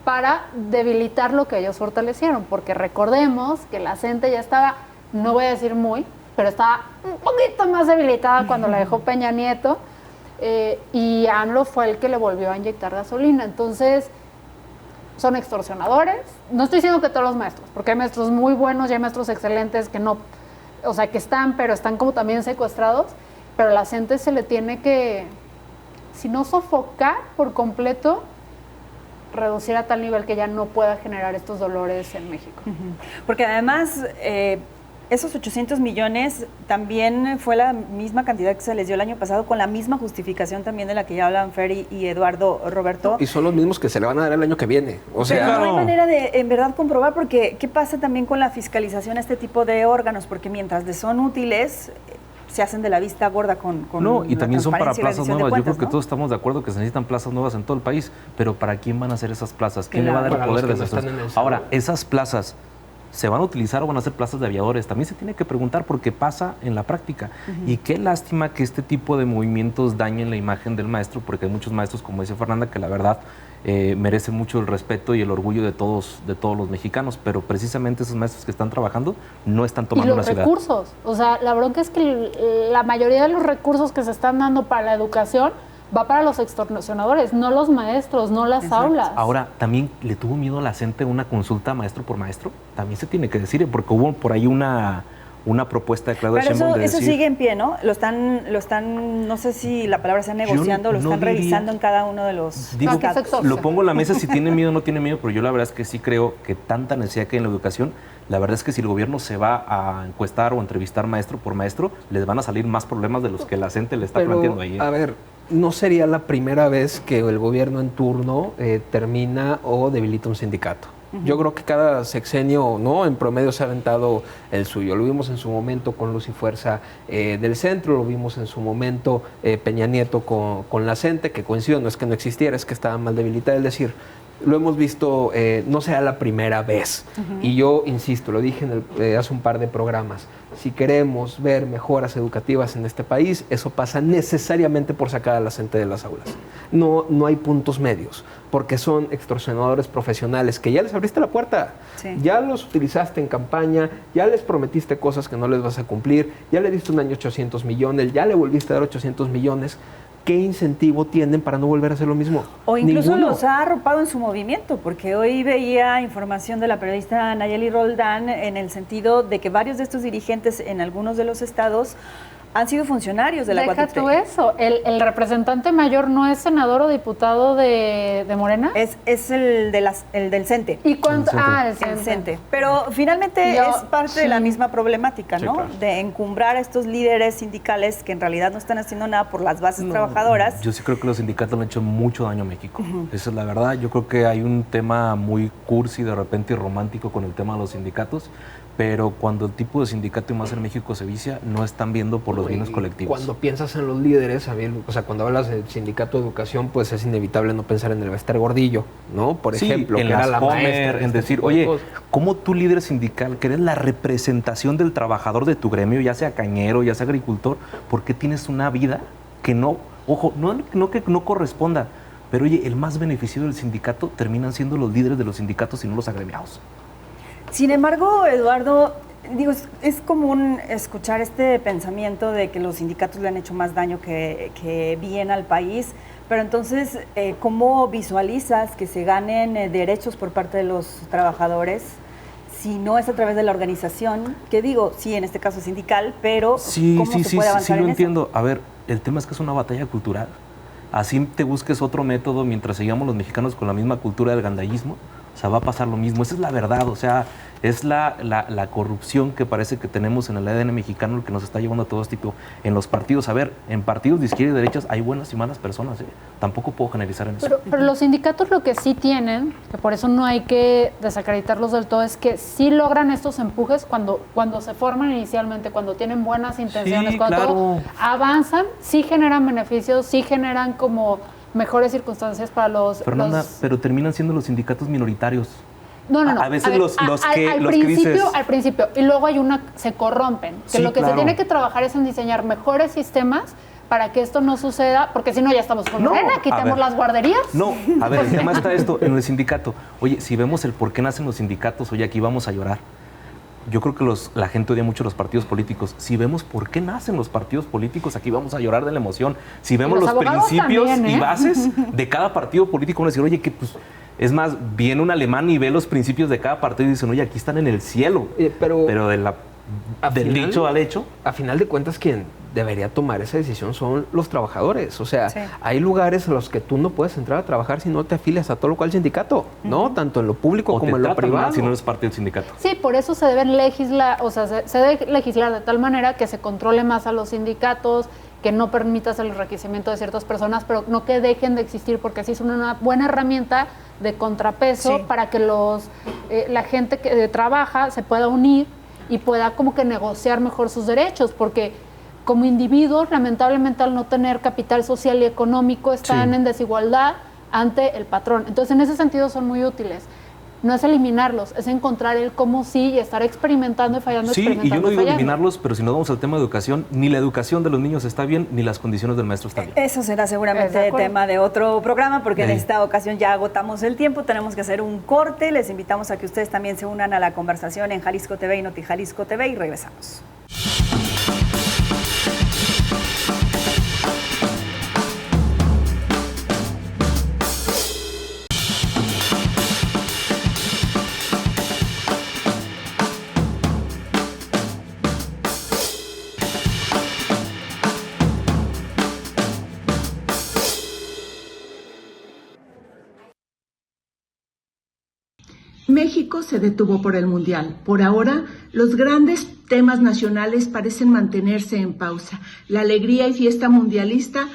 para debilitar lo que ellos fortalecieron, porque recordemos que la CENTE ya estaba, no voy a decir muy, pero estaba un poquito más debilitada cuando la dejó Peña Nieto, y AMLO fue el que le volvió a inyectar gasolina. Entonces, son extorsionadores. No estoy diciendo que todos los maestros, porque hay maestros muy buenos y hay maestros excelentes que no, o sea, que están, pero están como también secuestrados, pero a la CENTE se le tiene que, si no sofocar por completo, reducir a tal nivel que ya no pueda generar estos dolores en México. Porque además, esos 800 millones también fue la misma cantidad que se les dio el año pasado, con la misma justificación también de la que ya hablan Fer y Eduardo, Roberto. Y son los mismos que se le van a dar el año que viene. O sea, pero no hay manera de, en verdad, comprobar, porque ¿qué pasa también con la fiscalización a este tipo de órganos? Porque mientras les son útiles, se hacen de la vista gorda con no, y también son para plazas nuevas. Cuentas, yo creo que ¿no? todos estamos de acuerdo que se necesitan plazas nuevas en todo el país, pero ¿para quién van a hacer esas plazas? ¿Quién le va a dar el poder de esas plazas? Ahora, esas plazas, ¿se van a utilizar o van a ser plazas de aviadores? También se tiene que preguntar porque pasa en la práctica. Y qué lástima que este tipo de movimientos dañen la imagen del maestro, porque hay muchos maestros, como dice Fernanda, que la verdad merecen mucho el respeto y el orgullo de todos los mexicanos, pero precisamente esos maestros que están trabajando no están tomando la ciudad. Y los recursos, o sea, la bronca es que la mayoría de los recursos que se están dando para la educación va para los extorsionadores, no los maestros, no las aulas. Ahora, también le tuvo miedo a la CENTE una consulta maestro por maestro, también se tiene que decir, porque hubo por ahí una una propuesta de Claudia Pero Sheinbaum de eso decir, sigue en pie, ¿no? Lo están, no sé si la palabra sea negociando, lo están revisando en cada uno de los digo, estados. lo pongo en la mesa si tiene miedo o no tiene miedo, pero yo la verdad es que sí creo que tanta necesidad que hay en la educación, la verdad es que si el gobierno se va a encuestar o entrevistar maestro por maestro, les van a salir más problemas de los que la gente le está planteando ahí. A ver, no sería la primera vez que el gobierno en turno termina o debilita un sindicato. Yo creo que cada sexenio, ¿no? En promedio se ha aventado el suyo. Lo vimos en su momento con Luz y Fuerza del Centro, lo vimos en su momento Peña Nieto con la CENTE, que coincido, no es que no existiera, es que estaba mal debilitada. Es decir, lo hemos visto, no será la primera vez. Y yo insisto, lo dije hace un par de programas, si queremos ver mejoras educativas en este país, eso pasa necesariamente por sacar a la CENTE de las aulas. No hay puntos medios, porque son extorsionadores profesionales que ya les abriste la puerta, ya los utilizaste en campaña, ya les prometiste cosas que no les vas a cumplir, ya le diste un año 800 millones, ya le volviste a dar 800 millones. ¿Qué incentivo tienen para no volver a hacer lo mismo? O incluso Ninguno. los ha arropado en su movimiento, porque hoy veía información de la periodista Nayeli Roldán en el sentido de que varios de estos dirigentes en algunos de los estados han sido funcionarios de la 4T. Deja tú eso, el representante mayor no es senador o diputado de Morena. Es el del CENTE. ¿Y cuánto? El CENTE. Pero finalmente es parte de la misma problemática, ¿no? Claro. De encumbrar a estos líderes sindicales que en realidad no están haciendo nada por las bases trabajadoras. Yo sí creo que los sindicatos le han hecho mucho daño a México. Esa es la verdad. Yo creo que hay un tema muy cursi de repente y romántico con el tema de los sindicatos. Pero cuando el tipo de sindicato y más en México se vicia, no están viendo por los bienes colectivos. Cuando piensas en los líderes, o sea, cuando hablas del sindicato de educación, pues es inevitable no pensar en el Bester Gordillo, ¿no? Por ejemplo, en que era la Homer, maestra. en decir, oye, ¿cómo tú líder sindical, que eres la representación del trabajador de tu gremio, ya sea cañero, ya sea agricultor, por qué tienes una vida que no, ojo, no que no corresponda, pero oye, el más beneficiado del sindicato terminan siendo los líderes de los sindicatos y no los agremiados? Sin embargo, Eduardo, digo, es común escuchar este pensamiento de que los sindicatos le han hecho más daño que bien al país, pero entonces, ¿cómo visualizas que se ganen derechos por parte de los trabajadores si no es a través de la organización? Que digo, sí, en este caso sindical, pero ¿cómo se puede avanzar lo en entiendo. eso? A ver, el tema es que es una batalla cultural. Así te busques otro método mientras sigamos los mexicanos con la misma cultura del gandallismo, o sea, va a pasar lo mismo. Esa es la verdad, o sea, es la corrupción que parece que tenemos en el ADN mexicano el que nos está llevando a todo este tipo en los partidos. A ver, en partidos de izquierda y derechas hay buenas y malas personas, tampoco puedo generalizar en eso. Pero los sindicatos lo que sí tienen, que por eso no hay que desacreditarlos del todo, es que sí logran estos empujes cuando se forman inicialmente, cuando tienen buenas intenciones, Sí, cuando claro. todo avanzan, sí generan beneficios, sí generan como mejores circunstancias para los... Fernanda, pero terminan siendo los sindicatos minoritarios. No. A veces ver, los que principio, dices... Al principio, y luego hay se corrompen. Que Sí, lo que claro. se tiene que trabajar es en diseñar mejores sistemas para que esto no suceda, porque si no ya estamos con Morena, quitemos las guarderías. No, a ver, el tema está esto, en el sindicato. Oye, si vemos el por qué nacen los sindicatos, oye, aquí vamos a llorar. Yo creo que la gente odia mucho los partidos políticos. Si vemos por qué nacen los partidos políticos, aquí vamos a llorar de la emoción. Si vemos los principios también, y bases de cada partido político, vamos a decir, oye, que pues... Es más, viene un alemán y ve los principios de cada partido y dicen, oye, aquí están en el cielo. Pero del dicho al hecho. A final de cuentas, quien debería tomar esa decisión son los trabajadores. O sea, hay lugares en los que tú no puedes entrar a trabajar si no te afilias a todo lo cual sindicato, ¿no? Tanto en lo público como en lo privado. Si no eres parte del sindicato. Sí, por eso se deben legislar, o sea, se debe legislar de tal manera que se controle más a los sindicatos, que no permitas el enriquecimiento de ciertas personas, pero no que dejen de existir, porque así es una buena herramienta de contrapeso para que la gente que trabaja se pueda unir y pueda como que negociar mejor sus derechos, porque como individuos, lamentablemente al no tener capital social y económico, están en desigualdad ante el patrón. Entonces, en ese sentido son muy útiles. No es eliminarlos, es encontrar el cómo sí y estar experimentando y fallando, Sí, y yo no digo eliminarlos, pero si nos vamos al tema de educación, ni la educación de los niños está bien, ni las condiciones del maestro están bien. Eso será seguramente tema de otro programa, porque en esta ocasión ya agotamos el tiempo, tenemos que hacer un corte. Les invitamos a que ustedes también se unan a la conversación en Jalisco TV y Noti Jalisco TV y regresamos. México se detuvo por el Mundial. Por ahora, los grandes temas nacionales parecen mantenerse en pausa. La alegría y fiesta mundialista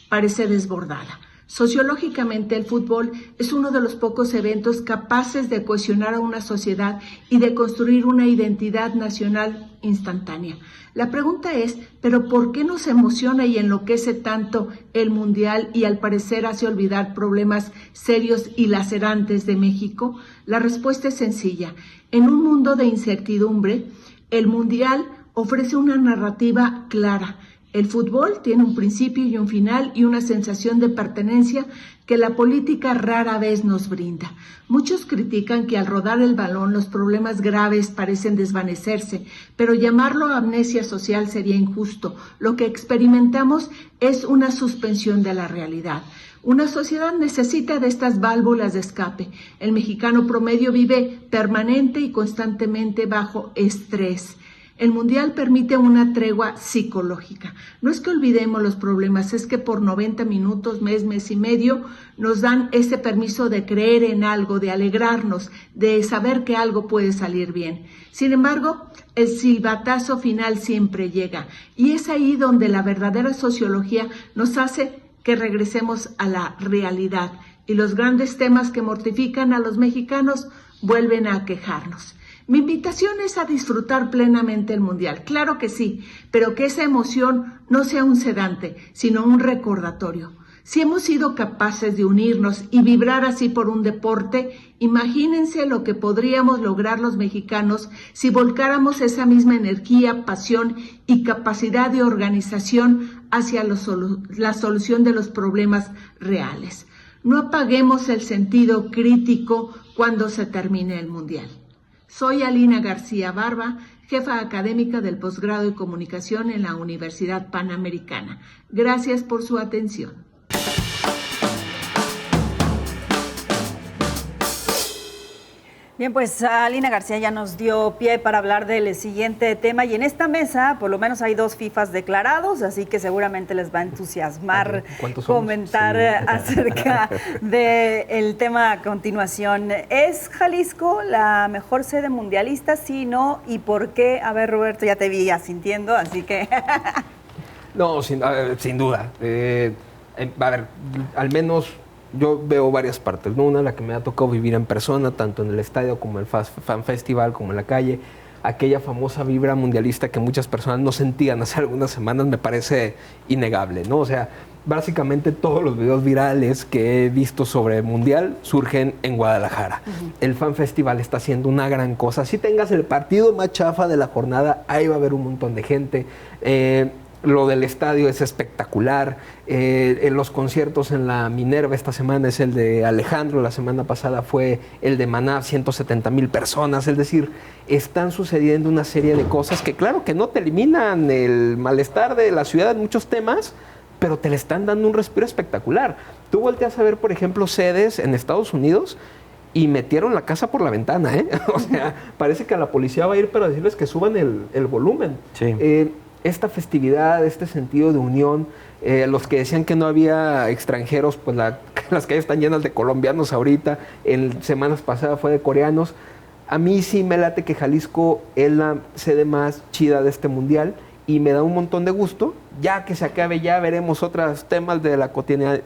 parece desbordada. Sociológicamente, el fútbol es uno de los pocos eventos capaces de cohesionar a una sociedad y de construir una identidad nacional instantánea. La pregunta es, ¿pero por qué nos emociona y enloquece tanto el Mundial y al parecer hace olvidar problemas serios y lacerantes de México? La respuesta es sencilla. En un mundo de incertidumbre, el Mundial ofrece una narrativa clara. El fútbol tiene un principio y un final y una sensación de pertenencia que la política rara vez nos brinda. Muchos critican que al rodar el balón los problemas graves parecen desvanecerse, pero llamarlo amnesia social sería injusto. Lo que experimentamos es una suspensión de la realidad. Una sociedad necesita de estas válvulas de escape. El mexicano promedio vive permanente y constantemente bajo estrés. El Mundial permite una tregua psicológica. No es que olvidemos los problemas, es que por 90 minutos, mes y medio, nos dan ese permiso de creer en algo, de alegrarnos, de saber que algo puede salir bien. Sin embargo, el silbatazo final siempre llega, y es ahí donde la verdadera sociología nos hace que regresemos a la realidad, y los grandes temas que mortifican a los mexicanos vuelven a aquejarnos. Mi invitación es a disfrutar plenamente el Mundial, claro que sí, pero que esa emoción no sea un sedante, sino un recordatorio. Si hemos sido capaces de unirnos y vibrar así por un deporte, imagínense lo que podríamos lograr los mexicanos si volcáramos esa misma energía, pasión y capacidad de organización hacia la solución de los problemas reales. No apaguemos el sentido crítico cuando se termine el Mundial. Soy Alina García Barba, jefa académica del posgrado de Comunicación en la Universidad Panamericana. Gracias por su atención. Bien, pues Alina García ya nos dio pie para hablar del siguiente tema y en esta mesa por lo menos hay 2 FIFAs declarados, así que seguramente les va a entusiasmar comentar acerca del tema a continuación. ¿Es Jalisco la mejor sede mundialista? Sí, no, ¿y por qué? A ver, Roberto, ya te vi asintiendo, así que... No, sin duda. A ver, al menos... Yo veo varias partes, ¿no? Una, la que me ha tocado vivir en persona, tanto en el estadio como en el Fan Festival, como en la calle. Aquella famosa vibra mundialista que muchas personas no sentían hace algunas semanas me parece innegable, ¿no? O sea, básicamente todos los videos virales que he visto sobre el Mundial surgen en Guadalajara. El Fan Festival está haciendo una gran cosa. Si tengas el partido más chafa de la jornada, ahí va a haber un montón de gente. Lo del estadio es espectacular. En los conciertos en la Minerva esta semana es el de Alejandro, la semana pasada fue el de Maná, 170,000 personas. Es decir, están sucediendo una serie de cosas que claro que no te eliminan el malestar de la ciudad en muchos temas, pero te le están dando un respiro espectacular. Tú volteas a ver, por ejemplo, sedes en Estados Unidos y metieron la casa por la ventana, ¿eh? O sea, parece que a la policía va a ir para decirles que suban el volumen. Sí. Esta festividad, este sentido de unión, los que decían que no había extranjeros, pues las calles están llenas de colombianos ahorita, en semanas pasadas fue de coreanos. A mí sí me late que Jalisco es la sede más chida de este mundial y me da un montón de gusto. Ya que se acabe, ya veremos otros temas de la cotidianos,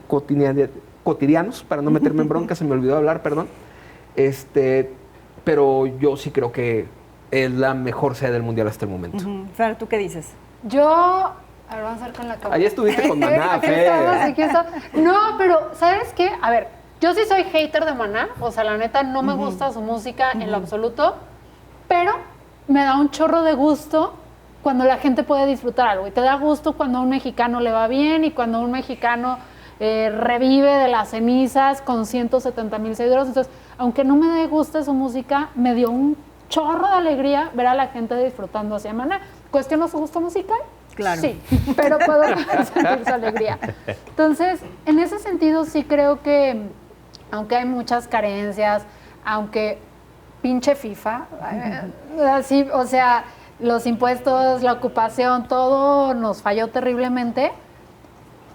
para no meterme en bronca, se me olvidó hablar, perdón. Pero yo sí creo que es la mejor sede del mundial hasta el momento. Fer, ¿tú qué dices? Yo... A ver, vamos a ver con la cámara. Ahí estuviste con Maná, Fer. No, pero ¿sabes qué? A ver, yo sí soy hater de Maná. O sea, la neta, no me gusta su música en lo absoluto. Pero me da un chorro de gusto cuando la gente puede disfrutar algo. Y te da gusto cuando a un mexicano le va bien y cuando un mexicano revive de las cenizas con 170,000 seguidores. Entonces, aunque no me dé gusto su música, me dio un chorro de alegría ver a la gente disfrutando hacia Maná. ¿Cuestiono su gusto musical? Claro. Sí, pero puedo sentir su alegría. Entonces, en ese sentido sí creo que, aunque hay muchas carencias, aunque pinche FIFA, así, o sea, los impuestos, la ocupación, todo nos falló terriblemente,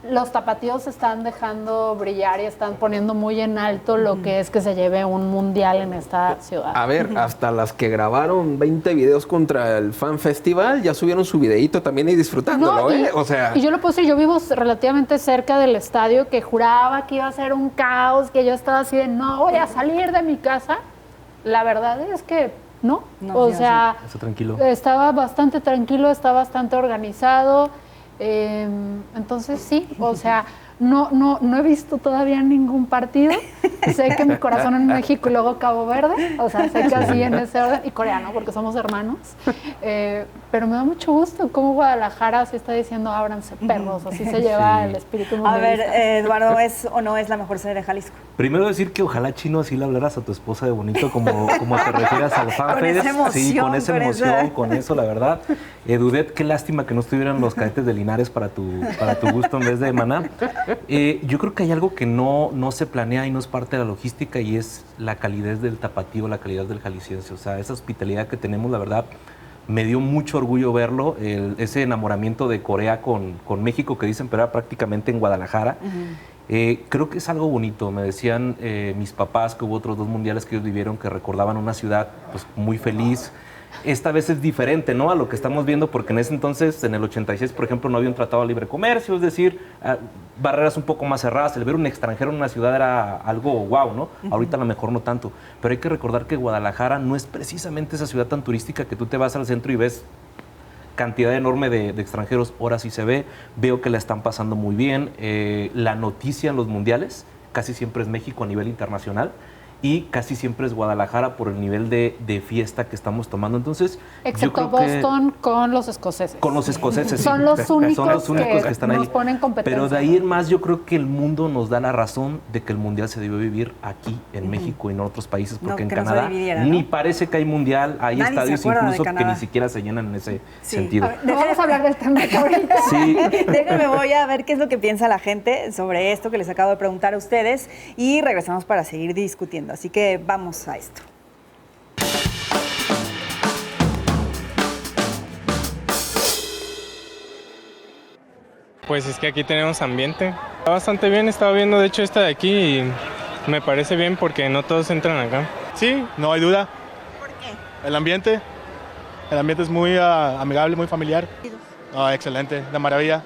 los tapatíos están dejando brillar y están poniendo muy en alto lo que es que se lleve un mundial en esta ciudad. A ver, hasta las que grabaron 20 videos contra el Fan Festival ya subieron su videíto también y disfrutándolo, No, O sea... Y yo lo puedo decir, yo vivo relativamente cerca del estadio, que juraba que iba a ser un caos, que yo estaba así de no voy a salir de mi casa. La verdad es que no, o sea, está tranquilo. Estaba bastante tranquilo, está bastante organizado. Entonces sí, o sea, no he visto todavía ningún partido. Sé que mi corazón en México y luego Cabo Verde, o sea, sé que así en ese orden, y coreano porque somos hermanos. Pero me da mucho gusto cómo Guadalajara se está diciendo ábranse perros, así se lleva el espíritu mundialista. A ver, Eduardo, ¿es o no es la mejor sede de Jalisco? Primero decir que ojalá, Chino, así le hablaras a tu esposa de bonito como te refieras al FanFest. Sí, con esa emoción, con eso, la verdad. Dudet, qué lástima que no estuvieran los Cadetes de Linares para tu gusto en vez de Maná. Yo creo que hay algo que no se planea y no es parte de la logística, y es la calidez del tapatío, la calidad del jalisciense. O sea, esa hospitalidad que tenemos, la verdad, me dio mucho orgullo verlo, ese enamoramiento de Corea con México que dicen, pero era prácticamente en Guadalajara. Creo que es algo bonito. Me decían mis papás que hubo otros 2 mundiales que ellos vivieron que recordaban una ciudad pues, muy feliz. Esta vez es diferente, ¿no?, a lo que estamos viendo, porque en ese entonces, en el 86, por ejemplo, no había un tratado de libre comercio, es decir, barreras un poco más cerradas. El ver un extranjero en una ciudad era algo guau, ¿no? Ahorita a lo mejor no tanto. Pero hay que recordar que Guadalajara no es precisamente esa ciudad tan turística que tú te vas al centro y ves cantidad enorme de extranjeros. Ahora sí se ve, veo que la están pasando muy bien. La noticia en los mundiales casi siempre es México a nivel internacional, y casi siempre es Guadalajara por el nivel de fiesta que estamos tomando. Entonces, excepto Boston con los escoceses. Con los escoceses, sí. Son los únicos que están ahí. Nos ponen competencia. Pero de ahí en más, yo creo que el mundo nos da la razón de que el mundial se debió vivir aquí, en México y no en otros países, porque en Canadá ni parece que hay mundial. Hay estadios incluso que ni siquiera se llenan en ese sentido. No vamos a hablar del tema ahorita. Sí. Déjame, voy a ver qué es lo que piensa la gente sobre esto que les acabo de preguntar a ustedes, y regresamos para seguir discutiendo. Así que vamos a esto. Pues es que aquí tenemos ambiente. Está bastante bien, estaba viendo de hecho esta de aquí y me parece bien porque no todos entran acá. Sí, no hay duda. ¿Por qué? El ambiente es muy amigable, muy familiar. Excelente, de maravilla.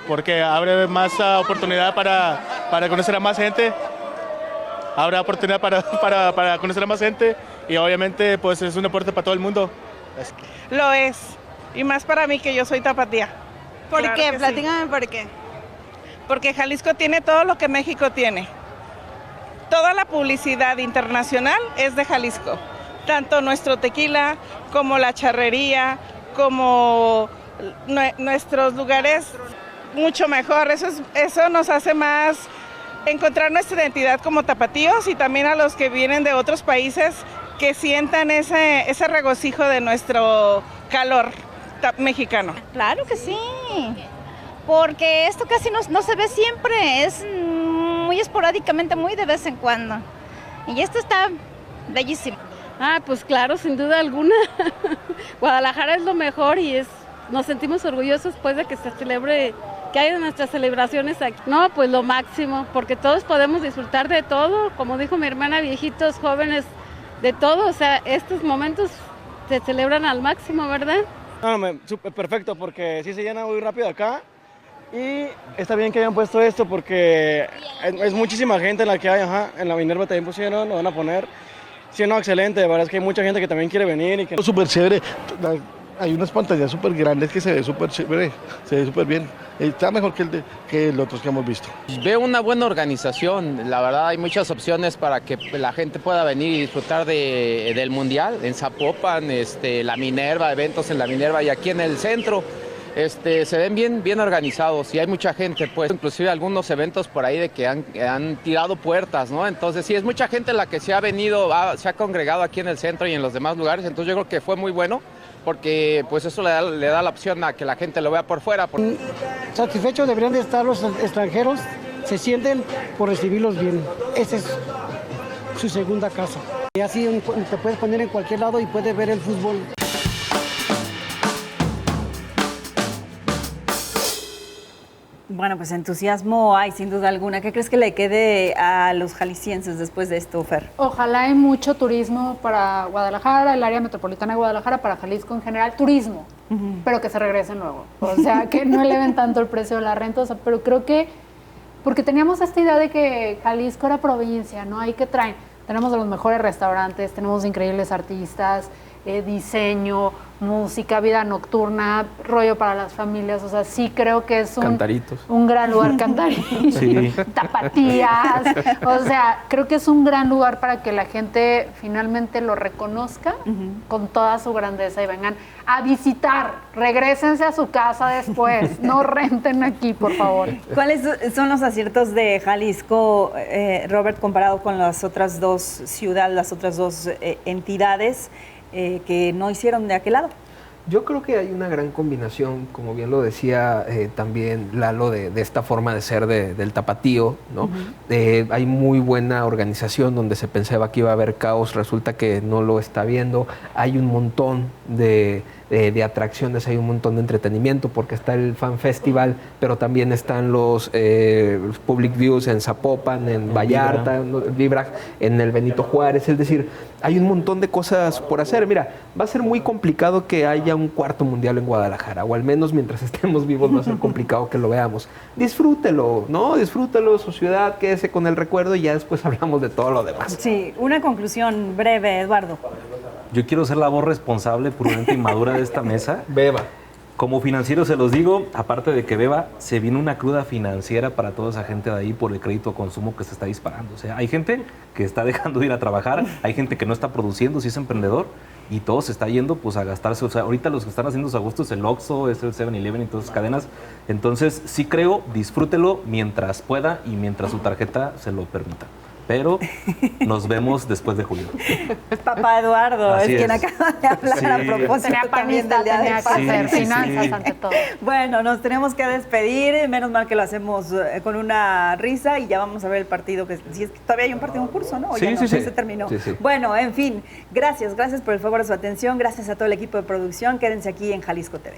Porque abre más oportunidad para conocer a más gente. Abre oportunidad para conocer a más gente, y obviamente pues es un deporte para todo el mundo. Lo es, y más para mí que yo soy tapatía. ¿Por qué? Platícame por qué. Porque Jalisco tiene todo lo que México tiene. Toda la publicidad internacional es de Jalisco. Tanto nuestro tequila, como la charrería, como nuestros lugares, mucho mejor. Eso nos hace más encontrar nuestra identidad como tapatíos, y también a los que vienen de otros países que sientan ese regocijo de nuestro calor mexicano. Claro que sí, porque esto casi no se ve siempre, es muy esporádicamente, muy de vez en cuando, y esto está bellísimo. Pues claro, sin duda alguna. Guadalajara es lo mejor, y nos sentimos orgullosos pues de que se celebre, que hay de nuestras celebraciones aquí. No, pues lo máximo, porque todos podemos disfrutar de todo, como dijo mi hermana, viejitos, jóvenes, de todo. O sea, estos momentos se celebran al máximo, ¿verdad? Súper perfecto, porque sí se llena muy rápido acá, y está bien que hayan puesto esto porque es muchísima gente en la que hay, en la Minerva también pusieron, lo van a poner. Sí, no, excelente, la verdad es que hay mucha gente que también quiere venir. Súper chévere. Hay unas pantallas súper grandes que se ve súper chévere, se ve súper bien. Está mejor que los otros que hemos visto. Veo una buena organización, la verdad hay muchas opciones para que la gente pueda venir y disfrutar del Mundial. En Zapopan, la Minerva, eventos en la Minerva, y aquí en el centro. Se ven bien organizados, y hay mucha gente, pues, inclusive algunos eventos por ahí de que han tirado puertas, ¿no? Entonces sí, es mucha gente la que se ha venido, se ha congregado aquí en el centro y en los demás lugares. Entonces yo creo que fue muy bueno, porque pues eso le da la opción a que la gente lo vea por fuera. Satisfechos deberían de estar los extranjeros, se sienten por recibirlos bien. Esa es su segunda casa. Y así te puedes poner en cualquier lado y puedes ver el fútbol. Bueno, pues entusiasmo hay sin duda alguna. ¿Qué crees que le quede a los jaliscienses después de esto, Fer? Ojalá hay mucho turismo para Guadalajara, el área metropolitana de Guadalajara, para Jalisco en general, turismo, pero que se regresen luego. O sea, que no eleven tanto el precio de la renta, o sea, pero creo que, porque teníamos esta idea de que Jalisco era provincia, ¿no? Hay que traer, tenemos de los mejores restaurantes, tenemos increíbles artistas, diseño, música, vida nocturna, rollo para las familias, o sea, sí creo que es un gran lugar, cantaritos, sí. Tapatías, o sea, creo que es un gran lugar para que la gente finalmente lo reconozca con toda su grandeza y vengan a visitar, regrésense a su casa después, no renten aquí, por favor. ¿Cuáles son los aciertos de Jalisco, Robert, comparado con las otras dos ciudades, las otras dos entidades que no hicieron de aquel lado? Yo creo que hay una gran combinación, como bien lo decía también Lalo, de esta forma de ser del tapatío, ¿no? Hay muy buena organización donde se pensaba que iba a haber caos, resulta que no lo está viendo. Hay un montón de atracciones, hay un montón de entretenimiento, porque está el Fan Festival, pero también están los Public Views en Zapopan, en Vallarta, Vibra, en el Benito Juárez, es decir, hay un montón de cosas por hacer. Mira, va a ser muy complicado que haya un cuarto mundial en Guadalajara, o al menos mientras estemos vivos va a ser complicado que lo veamos. Disfrútelo, ¿no? Disfrútelo, su ciudad, quédese con el recuerdo y ya después hablamos de todo lo demás. Sí, una conclusión breve, Eduardo. Yo quiero ser la voz responsable, prudente y madura de esta mesa. Beba. Como financiero se los digo, aparte de que beba, se viene una cruda financiera para toda esa gente de ahí por el crédito a consumo que se está disparando. O sea, hay gente que está dejando de ir a trabajar, hay gente que no está produciendo, si es emprendedor, y todo se está yendo pues a gastarse. O sea, ahorita los que están haciendo sus agustos es el Oxxo, es el 7-Eleven y todas esas cadenas. Entonces, sí creo, disfrútelo mientras pueda y mientras su tarjeta se lo permita. Pero nos vemos después de julio. Papá Eduardo Así es quien es. acaba de hablar Sí. a propósito también del día de hacer finanzas ante todo. Bueno, nos tenemos que despedir, menos mal que lo hacemos con una risa y ya vamos a ver el partido, que si es que todavía hay un partido en curso, ¿no? O Sí, ya no, sí, ya sí. se terminó. Sí, sí. Bueno, en fin, gracias por el favor de su atención, gracias a todo el equipo de producción, quédense aquí en Jalisco TV.